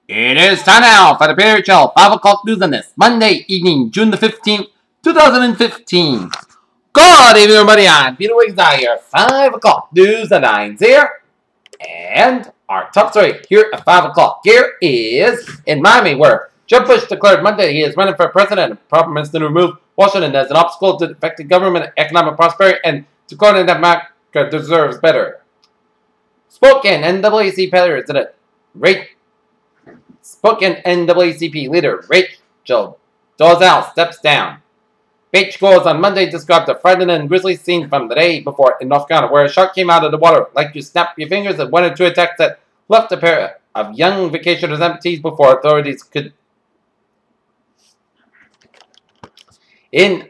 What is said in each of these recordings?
It is time now for the Period Show 5 o'clock news on this Monday evening, June the 15th, 2015. Good evening, everybody. I'm Peter Wiggins here. 5 o'clock news at 9 here. And our top story here at 5 o'clock here is in Miami, where Jeb Bush declared Monday he is running for president and promised to remove Washington as an obstacle to effective government, economic prosperity, and to declaring that America deserves better. Spoken NAACP president Spoken NAACP leader Rachel Dolezal steps down. Beach goals on Monday described a frightening and grisly scene from the day before in North Carolina, where a shark came out of the water like you snap your fingers at one or two attacks that left a pair of young vacationers amputees before authorities could. In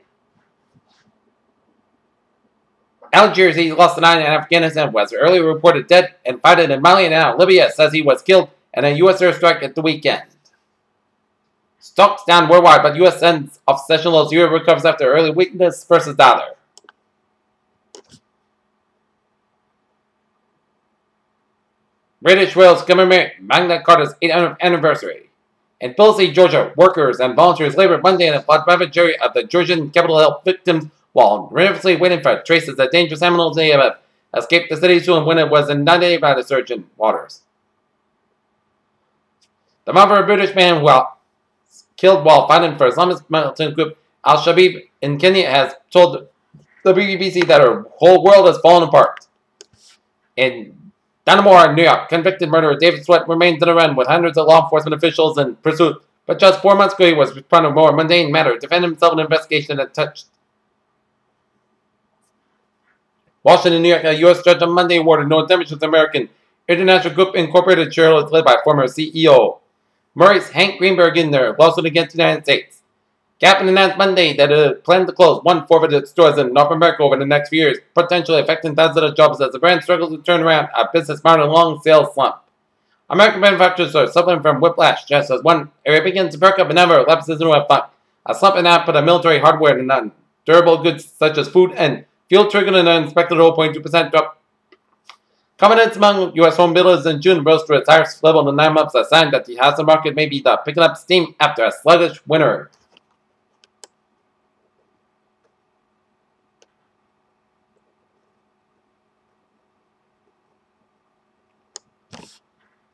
Algiers, he lost a 9 in Afghanistan, was earlier reported dead and fighting in Mali, and now Libya says he was killed in a U.S. airstrike at the weekend. Stocks down worldwide, but U.S. ends off session lows. Euro recovers after early weakness versus dollar. British Wales commemorate Magna Carta's 800th anniversary. In Tbilisi, Georgia, workers and volunteers labored Monday in a flood ravaged of the Georgian capital health victims while nervously waiting for traces that dangerous animals may have escaped the city soon when it was inundated by the surging waters. The mother of a British man who was killed while fighting for Islamist militant group Al-Shabaab in Kenya has told the BBC that her whole world has fallen apart. In Dannemora, New York, convicted murderer David Sweat remains in the run with hundreds of law enforcement officials in pursuit, but just 4 months ago he was responding to a more mundane matter, defending himself in an investigation that touched Washington, New York. A U.S. judge on Monday awarded no damage to the American International Group Incorporated shareholders led by former CEO Murray's Hank Greenberg in their lawsuit against the United States. Gap announced Monday that it planned to close 1/4 of its stores in North America over the next few years, potentially affecting thousands of jobs as the brand struggles to turn around a business marked a long sales slump. American manufacturers are suffering from whiplash, just as one area begins to perk up another lapses into a slump in output of military hardware and non-durable goods such as food and fuel triggered an unexpected 0.2% drop. Confidence among U.S. home builders in June rose to its highest level in 9 months, a sign that the housing market may be picking up steam after a sluggish winter.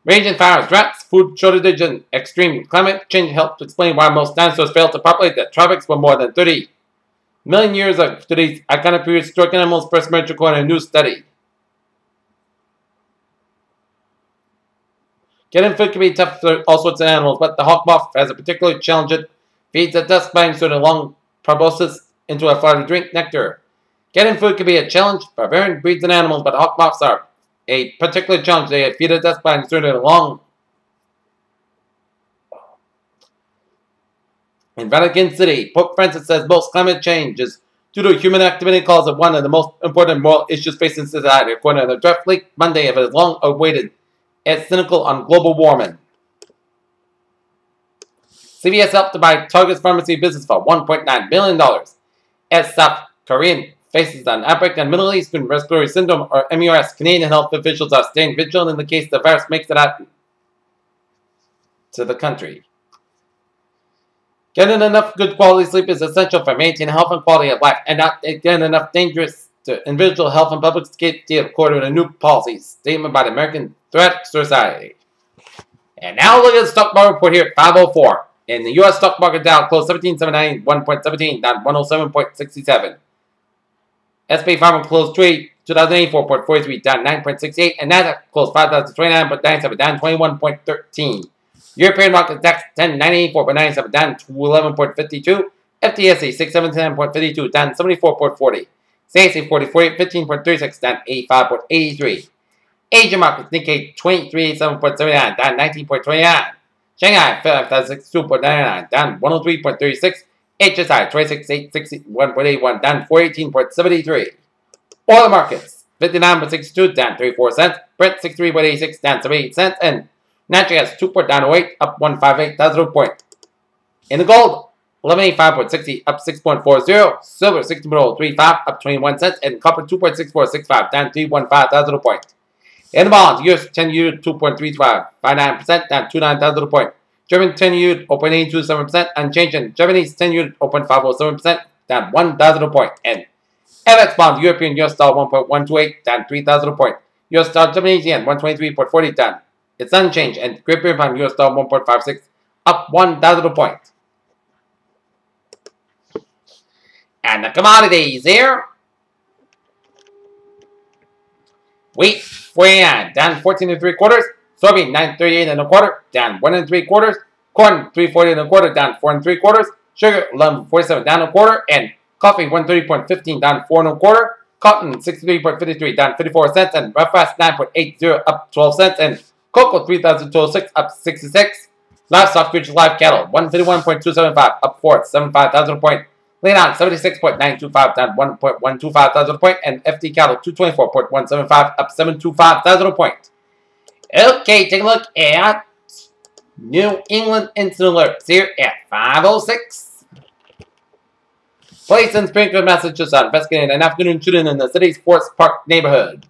Raging fires, droughts, food shortage, and extreme climate change helped explain why most dinosaurs failed to populate the tropics for more than 30 million years of today's iconic period. Stork animals first emerged according to a new study. Getting food can be tough for all sorts of animals, but the hawk moth has a particular challenge. It feeds at dusk by inserting long proboscis into a flower to drink nectar. Getting food can be a challenge for varying breeds of animals, but hawk moths are a particular challenge. They feed at dusk by inserting a long. In Vatican City, Pope Francis says most climate change is due to human activity, calls it one of the most important moral issues facing society, according to the draft leaked Monday of his long-awaited as cynical on global warming. CVS helped to buy Target's pharmacy business for $1.9 billion. As South Korean faces an outbreak of Middle Eastern Respiratory Syndrome, or MERS, Canadian health officials are staying vigilant in the case the virus makes it out to the country. Getting enough good quality sleep is essential for maintaining health and quality of life, and not getting enough dangerous to individual health and public safety, according to a new policy statement by the American Thoracic Society. And now look at the stock market report here at 5:04. In the U.S. stock market, Dow closed 1779, 1.17, down 107.67. S&P 500 closed 2084.43, down 9.68, and Nasdaq closed 5,029.97, down 21.13. European market DAX 10,984.97, down 11.52. FTSE 677.52, down 74.40. CAC 15.36, down 85.83. Asian markets Nikkei 2387.79, down 19.29. Shanghai 5,062.99, down 103.36. HSI 26,861.81, down 418.73. Oil markets 59.62, down 34 cents. Brent 63.86, down 78 cents. And natural gas 2.908, up 158,000 point. In the gold, 1185.60, up 6.40. Silver 60.35, up 21 cents. And copper 2.6465, down 315,000 point. In the bonds, US 10 yield 2.3559%, down 29 thousand a point. German 10 yield 0.827%, unchanged. And Japanese 10 yield 0.507%, down 1,000 a point. And FX bonds, European US dollar 1.128, down 3,000 a point. US dollar Japanese yen 123.40, down. It's unchanged. And Great Britain pound US dollar 1.56, up 1,000 a point. And the commodities here. Wheat, 49, down 14 3/4. Soybean, 9.38 1/4, down 1 3/4. Corn, 3.40 1/4, down 4 3/4. Sugar, 11.47, down 1/4. And coffee, 130.15, down 4 1/4. Cotton, 63.53, down 54 cents. And rough fast, 9.80, up 12 cents. And cocoa, 3,206, up 66. Livestock futures, live cattle, 151.275, up 4.75 thousand a point. Lean on 76.925, down 1.125 thousand a point, and FT cattle 224.175, up 725 thousand a point. Okay, take a look at New England Instant Alerts here at 5:06. Police in Springfield, Massachusetts, investigating an afternoon shooting in the city's Forest Park neighborhood.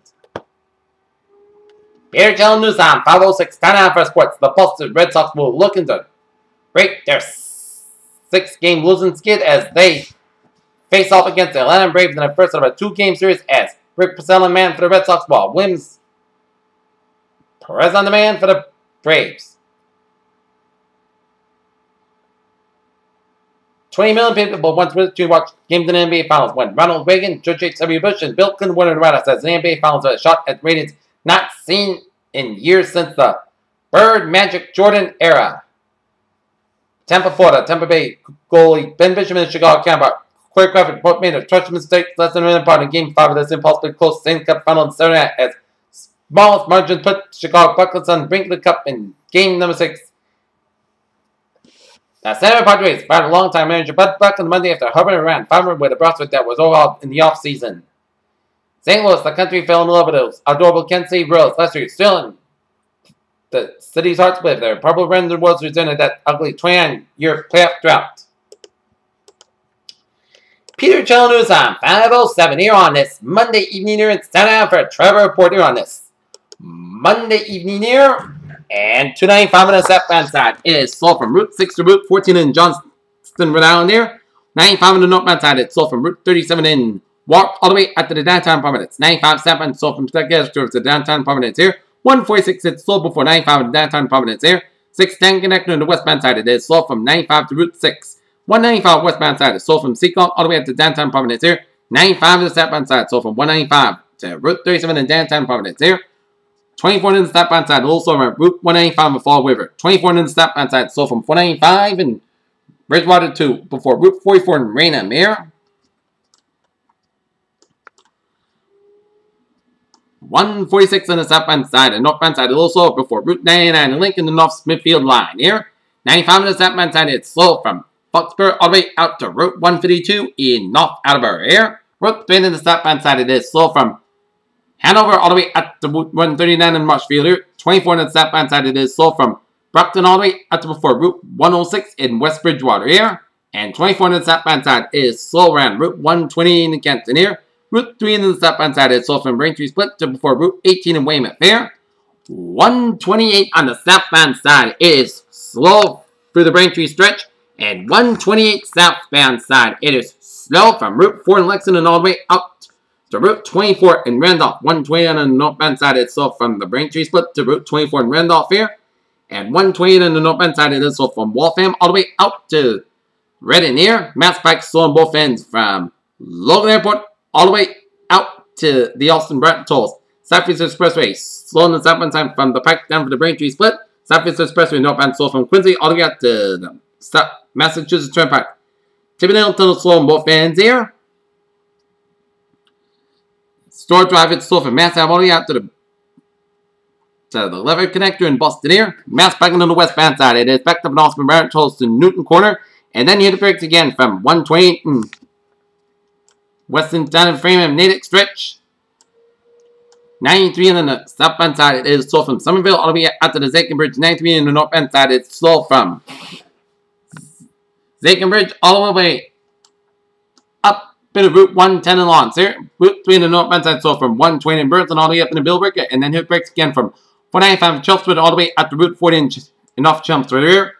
Peter Channel News on 5:06. Time out for sports. The Boston Red Sox will look into break their 6-game losing skid as they face off against the Atlanta Braves in the first of a 2-game series as Rick Porcello man for the Red Sox ball. Williams Perez on the man for the Braves. 20 million people once with to watch games in the NBA Finals when Ronald Reagan, George H.W. Bush, and Bill Clinton won the Red Sox as the NBA Finals with a shot at ratings not seen in years since the Bird, Magic, Jordan era. Tampa, Florida. Tampa Bay goalie Ben Bishop and Chicago Canberra. Corey Crawford both made a tragic mistake less than a minute apart in Game 5 of this impulsively close Stanley Cup final in Saturday night as smallest margin put Chicago Buckets on the brink of the Cup in Game number 6. Now, San Diego Padres fired a long-time manager Bud Buck on Monday after hovering around 500 with a prospect that was overhauled in the offseason. St. Louis, the country fell in love with those adorable Kansas City Royals last year, still in the city's hearts with their purple red and Worlds represented that ugly 29-year playoff drought. Peter Channel News on 5:07 here on this Monday evening here. It's time for a Trevor Report here on this Monday evening here. And 295 on the southbound side. It is sold from Route 6 to Route 14 in Johnston, Rhode Island there. 95 on the northbound side. It's sold from Route 37 in Walk all the way out to the downtown Providence. 95 southbound sold from Stuttgart to the downtown Providence here. 146 it's sold before 95 in the downtown Providence here. 610 connector on the westbound side. It is sold from 95 to Route 6. 195 westbound side is sold from Seacon all the way up to downtown Providence here. 95 to the southbound side sold from 195 to Route 37 in downtown Providence here. 24 in the southbound side, also from Route 195 in Fall River. 24 in the southbound side sold from 195 in Bridgewater to before Route 44 in Raynham here. 146 on the southbound side and northbound side is also before Route 99 in Lincoln, the North Smithfield line here. 95 on the southbound side, it's sold from Foxborough all the way out to Route 152 in North Attleboro here. Route 3 in the southbound side, it is sold from Hanover all the way up to Route 139 in Marshfield here. 24 on the southbound side, it is sold from Brockton all the way up to before Route 106 in West Bridgewater here. And 24 on the southbound side is sold around Route 120 in Kenton here. Route 3 in the southbound side is sold from Braintree Split to before Route 18 in Weymouth here. 128 on the southbound side is slow through the Braintree stretch. And 128 southbound side, it is slow from Route 4 in Lexington all the way out to Route 24 in Randolph. 120 on the northbound side, it's sold from the Braintree Split to Route 24 in Randolph here. And 128 on the northbound side, it is sold from Waltham all the way out to Reading here. Mass Pike sold on both ends from Logan Airport all the way out to the Austin-Bratton tolls. Southeast Expressway sold on the southbound side from the Pike down for the Braintree Split. Southeast Expressway northbound sold from Quincy all the way out to the Massachusetts Turnpike. Tippendale Tunnel sold on both ends here. Store Drive, it's sold from Mass Ave all the way out to the Lever Connector in Boston here. Mass Pike on the westbound side, it is backed up in Austin-Bratton tolls to Newton Corner. And then you hit the brakes again from 128 and Western Town and Framingham Natick stretch. 93 on the southbound side, it is sold from Somerville all the way out to the Zakin Bridge. 93 on the northbound side, it's sold from Zakin Bridge all the way up bit of Route 110 and Lawrence here. Route 3 in the northbound side, so from 120 in Burton all the way up in the Billbreaker, and then it breaks again from 495 in Chelmsford all the way up to Route 40 in off Chelmsford here.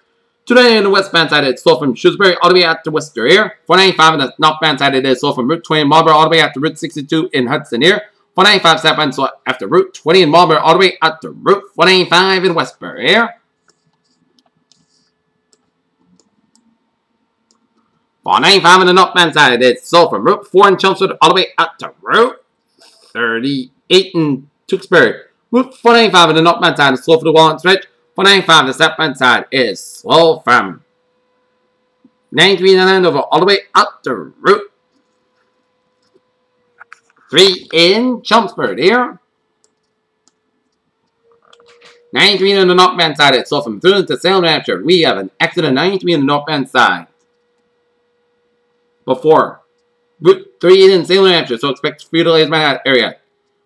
290 on the westbound side, it's slow from Shrewsbury all the way out to Worcester here. 495 on the northbound side, it is slow from Route 20 in Marlborough all the way out to Route 62 in Hudson here. 495 southbound, so after Route 20 in Marlborough all the way out to Route 495 in Westbury here. 495 on the northbound side, it's slow from Route 4 in Chelmsford all the way out to Route 38 in Tewksbury. Route 495 on the northbound side is slow for the Walnut Stretch. 495 on the southbound side is slow from 93 in Andover all the way up to Route 3 in Chelmsford here. 93 on the northbound side, it's slow from Thurman to Salem, New Hampshire. We have an accident 93 on the northbound side. Before Route 3 in Salem, New Hampshire, so expect few delays by that area.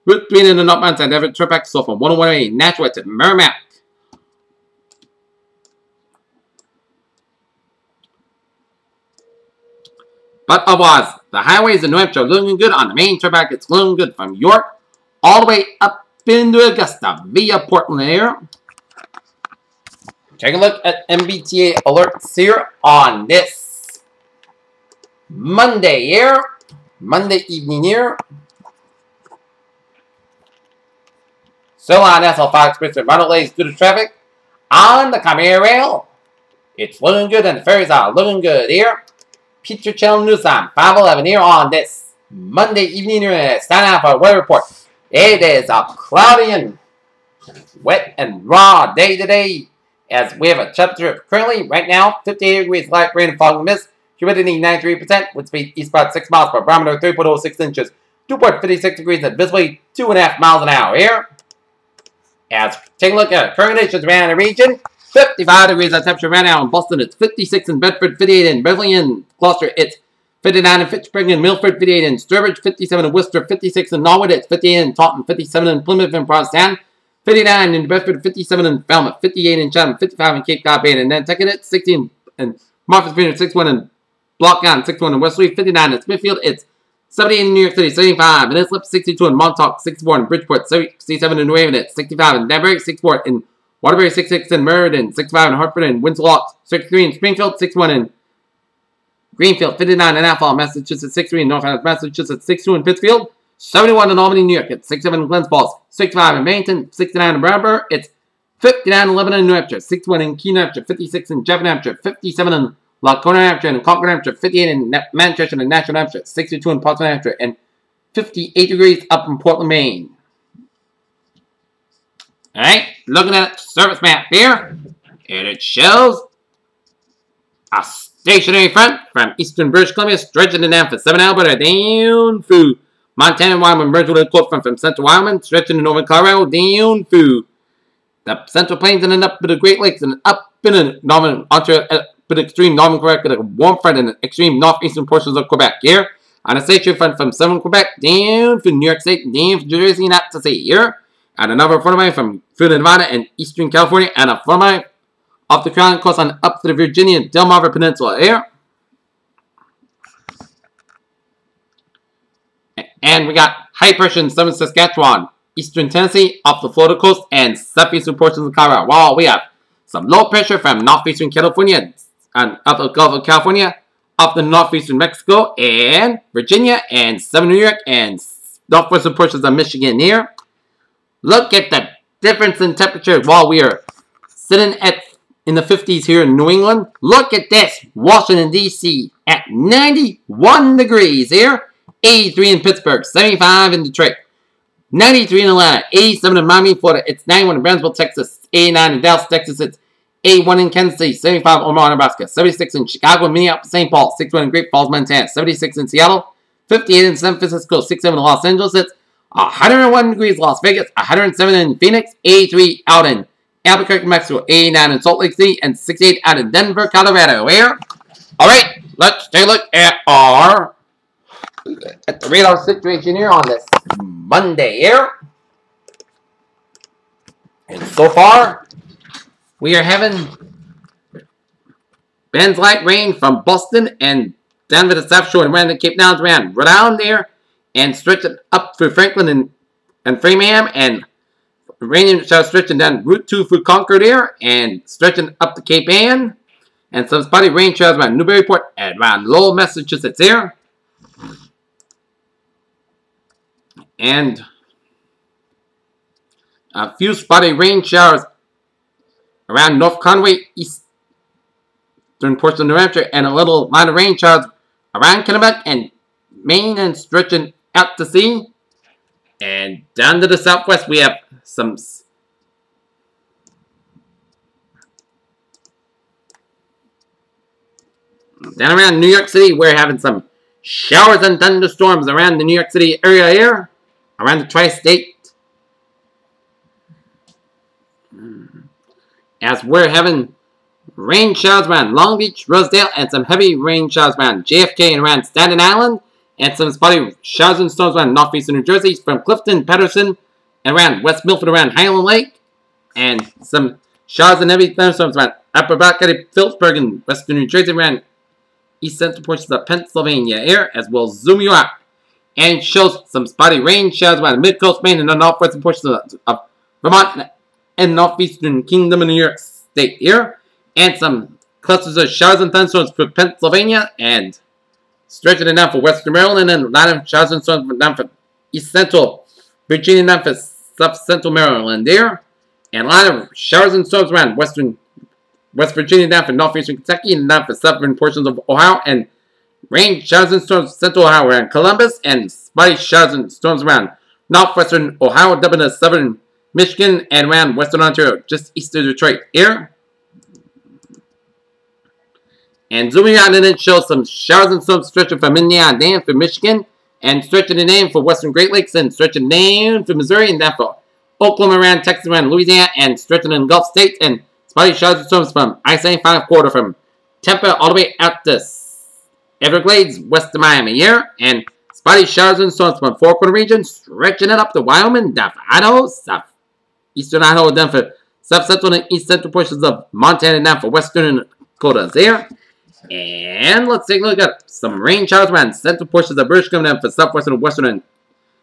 Route 3 in the northbound side, Everett Trip slow from 101 Nashua to Merrimack. But otherwise, the highways in New Hampshire are looking good. On the main turnpike, it's looking good from York all the way up into Augusta via Portland here. Take a look at MBTA alerts here on this Monday here. Monday evening here. So on SL5 Express and running delays due to traffic on the Common Rail. It's looking good and the ferries are looking good here. Peter Channel News on 511 here on this Monday evening here. It's time out for a weather report. It is a cloudy and wet and raw day today as we have a temperature currently right now 58 degrees, light rain and fog and mist. Humidity 93%, wind speed eastbound 6 miles per barometer, 3.06 inches. Dew point 56 degrees and visibility 2.5 miles an hour here. As take a look at current conditions around the region. 55 degrees of temperature right now in Boston. It's 56 in Bedford, 58 in Beverly and Gloucester. It's 59 in Fitchburg and Milford, 58 in Sturbridge, 57 in Worcester, 56 in Norwood. It's 58 in Taunton, 57 in Plymouth and Provincetown, 59 in Bedford, 57 in Falmouth, 58 in Chatham, 55 in Cape Cod Bay and Nantucket. It's 16 in Martha's Vineyard, 61 in Blockdown, 61 in Wesley, 59 in Smithfield. It's 78 in New York City, 75 in Islip, 62 in Montauk, 64 in Bridgeport, 67 in New Haven. It's 65 in Danbury, 64 in Waterbury, 66 in Meriden, 65 in Hartford and Windsor Locks, 63 in Springfield, 61 in Greenfield, 59 in Athol, Massachusetts, 63 in Northampton, Massachusetts, 62 in Pittsfield, 71 in Albany, New York, it's 67 in Glens Falls, 65 in Bennington, 69 in Brattleboro, it's 59 in Lebanon, New Hampshire, 61 in Keene, New Hampshire, 56 in Jeff, New Hampshire, 57 in Lacona, New Hampshire, and Concord, New Hampshire, 58 in Manchester and Nashua, New Hampshire, 62 in Portsmouth, New Hampshire, and 58 degrees up in Portland, Maine. Alright, looking at the service map here, and it shows a stationary front from eastern British Columbia stretching it down for 7 Alberta down through Montana and Wyoming, merged with a cold front from central Wyoming, stretching to northern Colorado down through the Central Plains and then up to the Great Lakes and up in the northern Ontario, but extreme northern Quebec with a warm front in the extreme northeastern portions of Quebec here. On a stationary front from southern Quebec down through New York State, down through New Jersey and out to sea here. And another front of mine from through Nevada and eastern California, and a front of mine off the Carolina coast on up to the Virginia and Delmarva Peninsula here. And we got high pressure in southern Saskatchewan, eastern Tennessee, off the Florida coast, and southeastern portions of Colorado. While we have some low pressure from northeastern California and up the Gulf of California, off the northeastern Mexico and Virginia and southern New York and northwestern portions of Michigan here. Look at the difference in temperature while we are sitting in the 50s here in New England. Look at this. Washington, D.C. at 91 degrees here. 83 in Pittsburgh. 75 in Detroit. 93 in Atlanta. 87 in Miami, Florida. It's 91 in Brownsville, Texas. 89 in Dallas, Texas. It's 81 in Kansas City. 75 in Omaha, Nebraska. 76 in Chicago, Minneapolis, St. Paul. 61 in Great Falls, Montana. 76 in Seattle. 58 in San Francisco. 67 in Los Angeles. It's 101 degrees Las Vegas, 107 in Phoenix, 83 out in Albuquerque, Mexico, 89 in Salt Lake City, and 68 out in Denver, Colorado. Here, alright, let's take a look at the radar situation here on this Monday here. And so far, we are having bands light rain from Boston and down to the South Shore and around the Cape Downs around Rhode Island there, and stretching up through Franklin and Framingham, and rain showers stretching down Route 2 through Concord there, and stretching up to Cape Ann, and some spotty rain showers around Newburyport and around Lowell, Massachusetts there. And a few spotty rain showers around North Conway, eastern portion of New Hampshire, and a little line of rain showers around Kennebec and Maine and stretching out to sea. And down to the southwest, we have some down around New York City. We're having some showers and thunderstorms around the New York City area here, around the tri-state. As we're having rain showers around Long Beach, Rosedale, and some heavy rain showers around JFK and around Staten Island, and some spotty showers and storms around northeastern New Jersey, from Clifton, Patterson, and around West Milford, around Highland Lake, and some showers and heavy thunderstorms around Upper Blackhead, Phillipsburg, and western New Jersey, around east central portions of Pennsylvania here, as we'll zoom you out, and shows some spotty rain showers around mid-coast Maine and the northwestern portions of Vermont and northeastern Kingdom of New York State here, and some clusters of showers and thunderstorms for Pennsylvania, and stretching it down for western Maryland, and a lot of showers and storms down for east central Virginia, down for south central Maryland there, and a lot of showers and storms around West Virginia, down for northeastern Kentucky, and down for southern portions of Ohio, and rain showers and storms central Ohio around Columbus, and spotty showers and storms around northwestern Ohio, down to southern Michigan, and around western Ontario, just east of Detroit here. And zooming out, and it shows some showers and storms stretching from Indiana down for Michigan, and stretching it down for western Great Lakes, and stretching down for Missouri, and down for Oklahoma, around Texas, around Louisiana, and stretching in Gulf States, and spotty showers and storms from I-75 corridor from Tampa all the way out to Everglades, west of Miami here, and spotty showers and storms from Four Corner region, stretching it up to Wyoming, down for Idaho, southeastern Idaho, down for south central and east central portions of Montana, down for western Dakotas there. And let's take a look at some rain showers around central portions of British Columbia, down for southwestern, western, and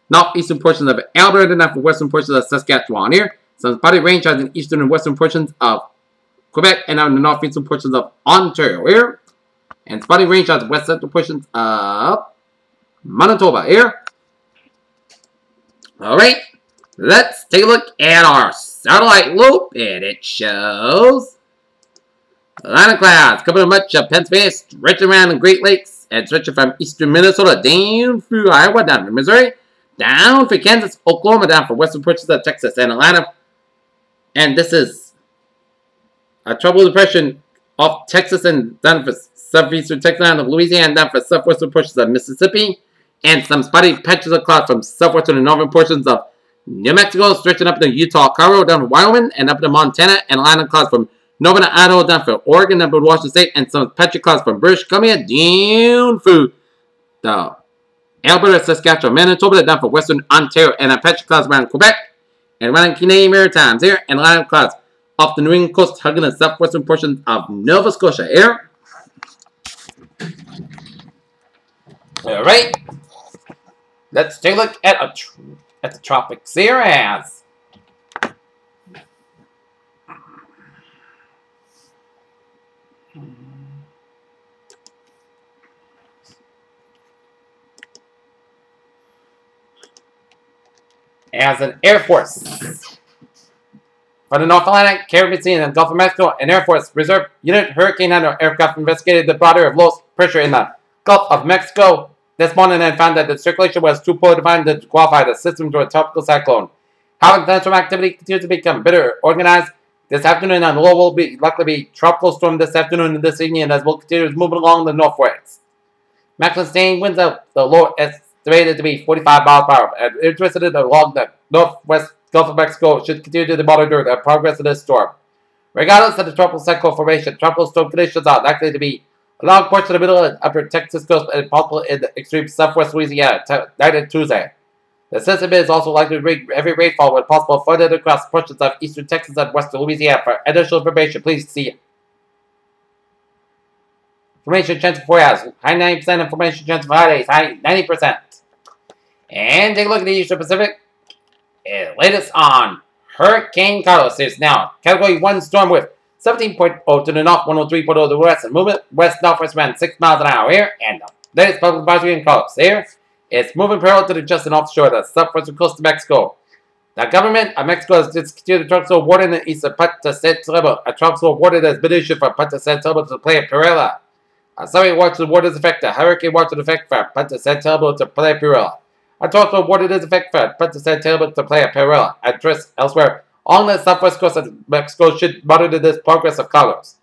northeastern portions of Alberta, down for western portions of Saskatchewan here. Some spotty rain showers in eastern and western portions of Quebec, and out in the northeastern portions of Ontario here. And spotty rain showers in west central portions of Manitoba here. Alright, let's take a look at our satellite loop, and it shows a line of clouds covering much of Pennsylvania, stretching around the Great Lakes, and stretching from eastern Minnesota down through Iowa, down to Missouri, down for Kansas, Oklahoma, down for western portions of Texas and Atlanta. And this is a tropical depression off Texas and down for southeastern Texas, down to Louisiana, down for southwestern portions of Mississippi, and some spotty patches of clouds from southwestern and northern portions of New Mexico, stretching up to Utah, Colorado, down to Wyoming, and up to Montana, and a line of clouds from northern Idaho, down for Oregon, down for Washington State, and some patchy clouds from British Columbia, down through the Alberta, Saskatchewan, Manitoba, down for western Ontario, and a patchy clouds around Quebec, and around Canadian Maritimes here, and a line of clouds off the New England coast, hugging the southwestern portions of Nova Scotia here. Alright, let's take a look at the tropics here as an Air Force for the North Atlantic, Caribbean Sea, and the Gulf of Mexico, an Air Force Reserve Unit Hurricane Hunter aircraft investigated the broad area of low pressure in the Gulf of Mexico this morning and found that the circulation was too poor defined to qualify the system to a tropical cyclone. How thunderstorm activity continues to become better organized this afternoon, and the low will likely be tropical storm this afternoon and this evening, as will continue moving along the northwest. Maximum sustained winds of the low estimated to be 45 miles per hour. And interested along the northwest Gulf of Mexico should continue to monitor the progress of this storm. Regardless of the tropical cyclone formation, tropical storm conditions are likely to be along parts of the middle and upper Texas coast and possible in the extreme southwest Louisiana night and Tuesday. The system is also likely to bring heavy rainfall when possible further across portions of eastern Texas and western Louisiana. For additional information, please see Information chance for 4 hours. High 90%. Information chance for 5 days. High 90%. And take a look at the Eastern Pacific. Latest on Hurricane Carlos is now Category 1 storm with 17.0 to the north, 103.0 to the west, and movement west-northwest around 6 miles an hour here. And the latest public advisory in Carlos here. It's moving parallel to the just and offshore of the southwestern coast of Mexico. The government of Mexico has instituted a tropical warning in the east of Patacetla. A tropical warning has been issued for Patacetla to play Pirela. A survey watch the water's effect. A hurricane watch the effect for Patacetla to play Pirela. A tropical warning is effect for Patacetla to play Pirela. Address elsewhere on the southwest coast of Mexico should monitor this progress of Carlos.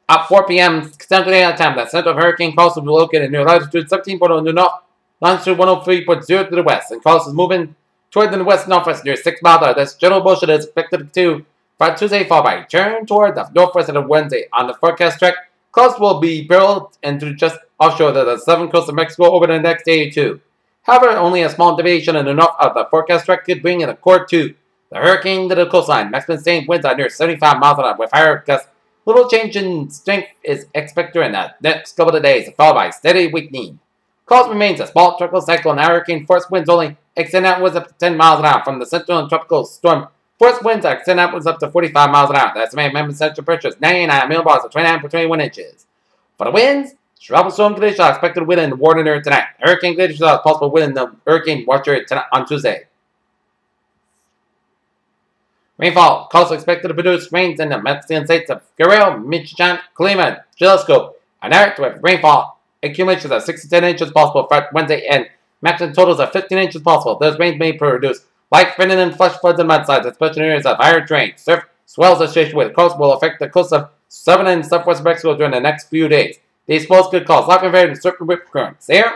At 4 p.m. Central Daylight Time, the center of Hurricane Carlos will be located near latitude 17.0 to the north, longitude 103.0 to the west, and Carlos is moving toward the west-northwest near 6 miles an hour. This general motion is expected to by Tuesday, followed by turn toward the northwest on Wednesday. On the forecast track, Carlos will be barreled into just offshore of the southern coast of Mexico over the next day or two. However, only a small deviation in the north of the forecast track could bring in a core to the hurricane to the coastline. Maximum sustained winds are near 75 miles an hour with higher gusts. Little change in strength is expected in the next couple of days, followed by steady weakening. Carlos remains a small tropical cyclone. Hurricane force winds only extend outwards up to 10 miles an hour from the central and tropical storm. Force winds extend outwards up to 45 miles an hour. The estimated minimum central pressure is 99 millibars or 29 per 21 inches. For the winds, tropical storm conditions are expected to win in the warning area tonight. Hurricane conditions are possible within the hurricane watch area tonight on Tuesday. Rainfall. Carlos expected to produce rains in the Mexican states of Guerrero, Michoacan, Colima, Jalisco, and Nayarit with rainfall accumulations of 6 to 10 inches possible for Wednesday and maximum totals of 15 inches possible. Those rains may produce light thinning and flash floods and mudslides, especially in areas of higher terrain. Surf swells associated with coast will affect the coast of southern and southwest Mexico during the next few days. These flows could cause light and very certain rip currents. Here.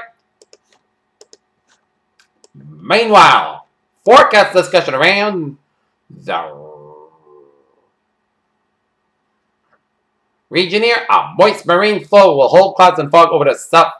Meanwhile, forecast discussion around the region here. A moist marine flow will hold clouds and fog over the south.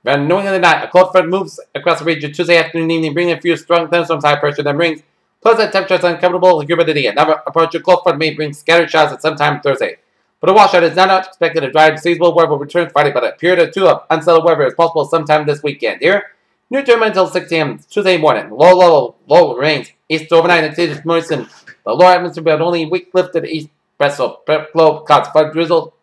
When New England night, a cold front moves across the region Tuesday afternoon and evening, bringing a few strong thunderstorms, high pressure, then brings pleasant temperatures and comfortable humidity. Another approach to cold front may bring scattered showers at sometime Thursday. But a washout is not expected to dry. Seasonable weather will return Friday, but a period or two of unsettled weather is possible sometime this weekend. Here, new term until 6 a.m. Tuesday morning. Low rains. East overnight and cities moisten. The lower atmosphere but only weak lift to the east west, so flow clouds, flood drizzle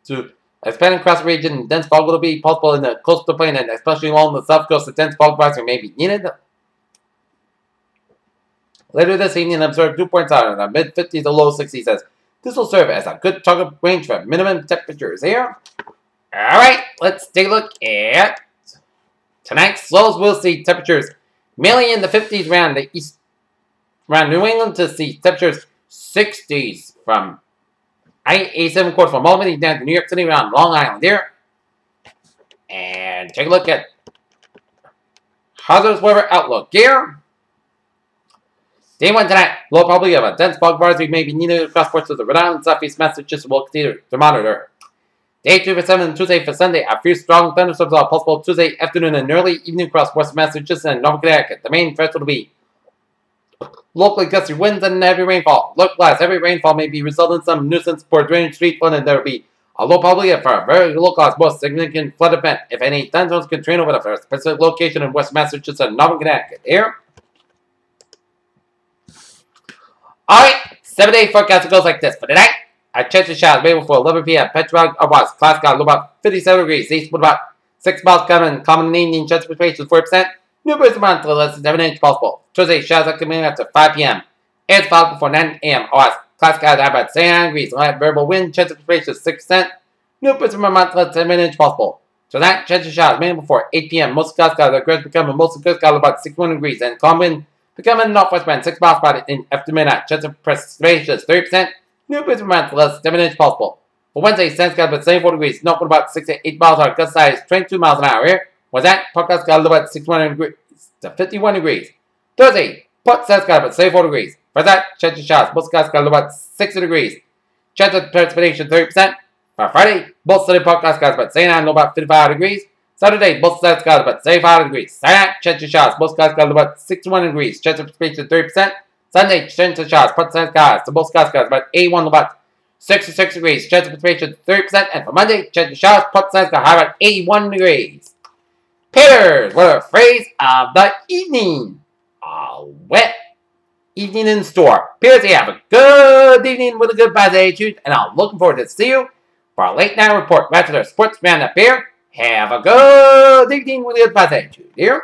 to expand across the region. Dense fog will be possible in the coastal plain and especially along the south coast. The dense fog rising may be needed. Later this evening, observe dew points out in the mid-50s to low 60s. Says this will serve as a good target range for minimum temperatures here. Alright, let's take a look at tonight's lows. We'll see temperatures mainly in the 50s around the east, around New England, to see temperatures 60s from I-87 quarter from Albany down to New York City around Long Island here. And take a look at hazardous weather outlook here. Day 1 tonight, low probability of a dense fog rising may be needed across parts of the Rhode Island, Southeast Massachusetts. We'll continue to monitor. Day 2 for 7 and Tuesday for Sunday, a few strong thunderstorms are possible Tuesday afternoon and early evening across Western Massachusetts and Northern Connecticut. The main threat will be locally gusty winds and heavy rainfall. Localized heavy rainfall may be result in some nuisance for drainage, street flooding, and there will be a low probability for a very localized, most significant flood event if any thunderstorms can train over the specific location in West Massachusetts and Northern Connecticut. Here. Alright, 7-day forecast goes like this. For tonight, a chance of showers maybe before 11 p.m. Petrograd or west. Class got about 57 degrees. East with about 6 miles coming. Common evening chance of precipitation 40%. New birds around to less than 7 inches possible. Tuesday, showers are coming after 5 p.m. Air fog before 9 a.m. or west. Class got about 79 degrees. Light variable wind chance of precipitation 6%. New birds around to less than 7 inches possible. Tonight, chance of showers mainly before 8 p.m. Most class got the grass becoming mostly good got about 61 degrees. And calm wind becoming northwest wind 6 miles per hour in after midnight. Chance of precipitation is 30%. New birds around to less than 7 inches possible. For Wednesday, sun's got about 74 degrees. North with about 6 to 8 miles per hour. Gust size 22 miles an hour. Here was that. Podcast got about 61 degrees to 51 degrees. Thursday, Port Sun's got about 74 degrees. For that, chance of showers. Most skies got about 60 degrees. Chance of precipitation 30%. For Friday, both Sunday podcast got about 79 about 55 degrees. Saturday, both skies got about 75 degrees. Saturday, chance of showers. Most skies got about 61 degrees. Chance of precipitation 30%. Sunday, chance of showers. Port Sun's skies. So both skies got about 81 about 66 degrees. Chance of precipitation 30%. And for Monday, chance of showers, plus signs got high at 81 degrees. Pitters, what a phrase of the evening. A wet evening in store. Pitters, you have a good evening with a good positive attitude, and I'm looking forward to see you for our late night report. Back to the sportsman up here. Have a good evening with a good positive attitude. Here.